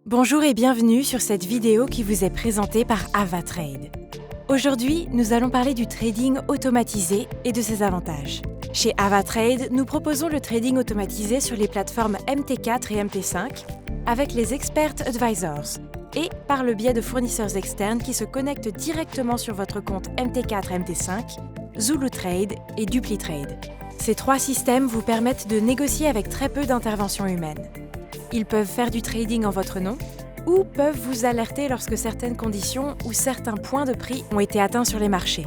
Bonjour et bienvenue sur cette vidéo qui vous est présentée par Avatrade. Aujourd'hui, nous allons parler du trading automatisé et de ses avantages. Chez Avatrade, nous proposons le trading automatisé sur les plateformes MT4 et MT5 avec les Expert Advisors et par le biais de fournisseurs externes qui se connectent directement sur votre compte MT4 et MT5, ZuluTrade et DupliTrade. Ces trois systèmes vous permettent de négocier avec très peu d'intervention humaine. Ils peuvent faire du trading en votre nom ou peuvent vous alerter lorsque certaines conditions ou certains points de prix ont été atteints sur les marchés.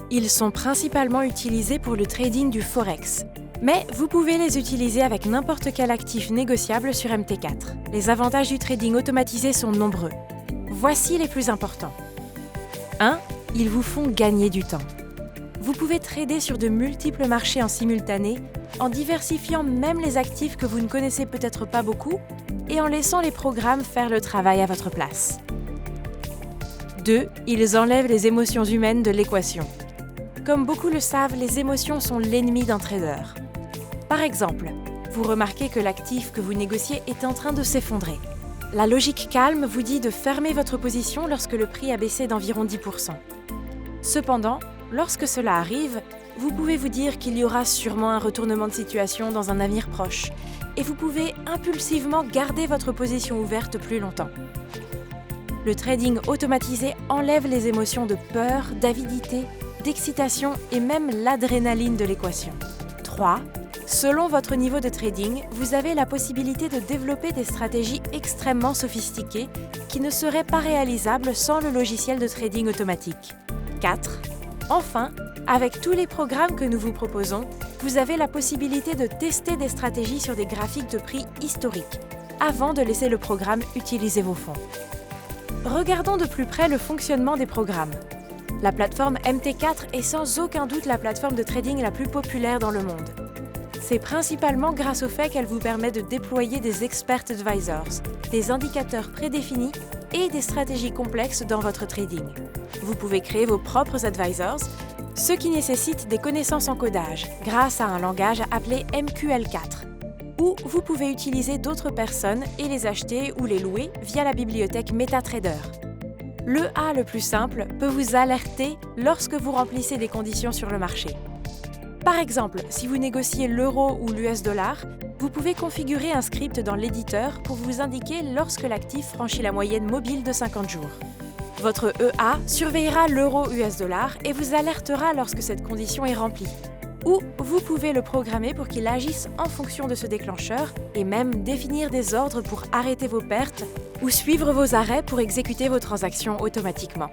Ils sont principalement utilisés pour le trading du Forex, mais vous pouvez les utiliser avec n'importe quel actif négociable sur MT4. Les avantages du trading automatisé sont nombreux. Voici les plus importants. 1. Ils vous font gagner du temps. Vous pouvez trader sur de multiples marchés en simultané en diversifiant même les actifs que vous ne connaissez peut-être pas beaucoup et en laissant les programmes faire le travail à votre place. 2. Ils enlèvent les émotions humaines de l'équation. Comme beaucoup le savent, les émotions sont l'ennemi d'un trader. Par exemple, vous remarquez que l'actif que vous négociez est en train de s'effondrer. La logique calme vous dit de fermer votre position lorsque le prix a baissé d'environ 10%. Cependant, lorsque cela arrive, vous pouvez vous dire qu'il y aura sûrement un retournement de situation dans un avenir proche et vous pouvez impulsivement garder votre position ouverte plus longtemps. Le trading automatisé enlève les émotions de peur, d'avidité, d'excitation et même l'adrénaline de l'équation. 3. Selon votre niveau de trading, vous avez la possibilité de développer des stratégies extrêmement sophistiquées qui ne seraient pas réalisables sans le logiciel de trading automatique. 4. Enfin, avec tous les programmes que nous vous proposons, vous avez la possibilité de tester des stratégies sur des graphiques de prix historiques, avant de laisser le programme utiliser vos fonds. Regardons de plus près le fonctionnement des programmes. La plateforme MT4 est sans aucun doute la plateforme de trading la plus populaire dans le monde. C'est principalement grâce au fait qu'elle vous permet de déployer des Expert Advisors, des indicateurs prédéfinis et des stratégies complexes dans votre trading. Vous pouvez créer vos propres advisors, ce qui nécessite des connaissances en codage grâce à un langage appelé MQL4, ou vous pouvez utiliser d'autres personnes et les acheter ou les louer via la bibliothèque MetaTrader. Le A le plus simple peut vous alerter lorsque vous remplissez des conditions sur le marché. Par exemple, si vous négociez l'euro ou l'US dollar, vous pouvez configurer un script dans l'éditeur pour vous indiquer lorsque l'actif franchit la moyenne mobile de 50 jours. Votre EA surveillera l'euro US dollar et vous alertera lorsque cette condition est remplie. Ou vous pouvez le programmer pour qu'il agisse en fonction de ce déclencheur et même définir des ordres pour arrêter vos pertes ou suivre vos arrêts pour exécuter vos transactions automatiquement.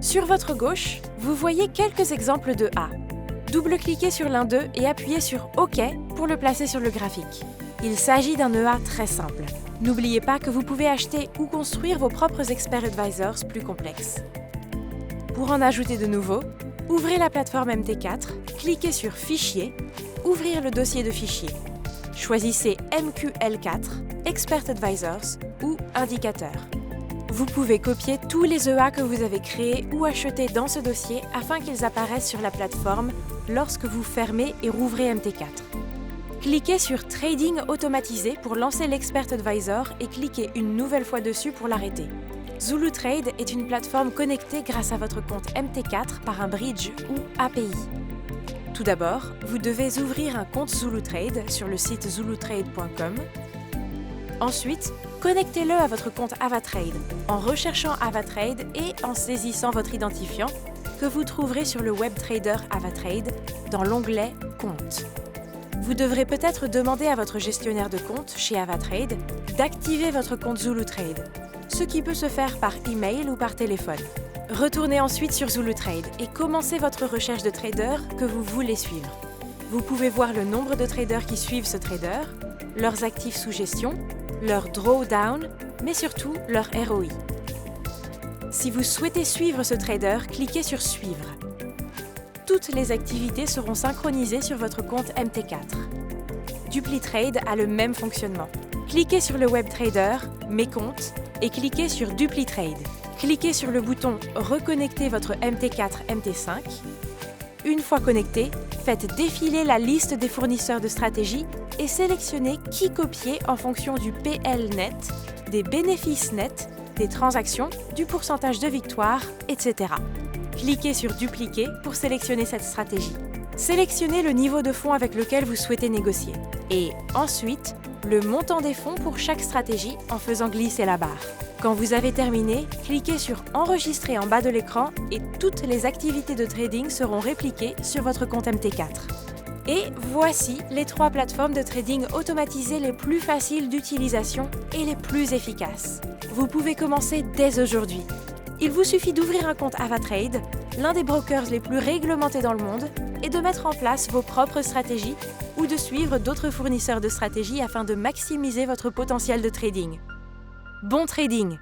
Sur votre gauche, vous voyez quelques exemples de A. Double-cliquez sur l'un d'eux et appuyez sur OK pour le placer sur le graphique. Il s'agit d'un EA très simple. N'oubliez pas que vous pouvez acheter ou construire vos propres Expert Advisors plus complexes. Pour en ajouter de nouveaux, ouvrez la plateforme MT4, cliquez sur Fichier, ouvrir le dossier de fichier. Choisissez MQL4, Expert Advisors ou Indicateurs. Vous pouvez copier tous les EA que vous avez créés ou achetés dans ce dossier afin qu'ils apparaissent sur la plateforme lorsque vous fermez et rouvrez MT4. Cliquez sur Trading automatisé pour lancer l'Expert Advisor et cliquez une nouvelle fois dessus pour l'arrêter. ZuluTrade est une plateforme connectée grâce à votre compte MT4 par un bridge ou API. Tout d'abord, vous devez ouvrir un compte ZuluTrade sur le site zulutrade.com. Ensuite, connectez-le à votre compte Avatrade en recherchant Avatrade et en saisissant votre identifiant que vous trouverez sur le WebTrader Avatrade dans l'onglet Compte. Vous devrez peut-être demander à votre gestionnaire de compte chez Avatrade d'activer votre compte ZuluTrade, ce qui peut se faire par email ou par téléphone. Retournez ensuite sur ZuluTrade et commencez votre recherche de traders que vous voulez suivre. Vous pouvez voir le nombre de traders qui suivent ce trader, leurs actifs sous gestion, leur drawdown, mais surtout leur ROI. Si vous souhaitez suivre ce trader, cliquez sur Suivre. Toutes les activités seront synchronisées sur votre compte MT4. DupliTrade a le même fonctionnement. Cliquez sur le WebTrader, Mes comptes, et cliquez sur DupliTrade. Cliquez sur le bouton Reconnecter votre MT4 MT5. Une fois connecté, faites défiler la liste des fournisseurs de stratégie et sélectionnez qui copier en fonction du PL net des bénéfices nets, des transactions, du pourcentage de victoire, etc. Cliquez sur Dupliquer pour sélectionner cette stratégie. Sélectionnez le niveau de fonds avec lequel vous souhaitez négocier. Et ensuite, le montant des fonds pour chaque stratégie en faisant glisser la barre. Quand vous avez terminé, cliquez sur Enregistrer en bas de l'écran et toutes les activités de trading seront répliquées sur votre compte MT4. Et voici les 3 plateformes de trading automatisées les plus faciles d'utilisation et les plus efficaces. Vous pouvez commencer dès aujourd'hui. Il vous suffit d'ouvrir un compte AvaTrade, l'un des brokers les plus réglementés dans le monde, et de mettre en place vos propres stratégies ou de suivre d'autres fournisseurs de stratégies afin de maximiser votre potentiel de trading. Bon trading!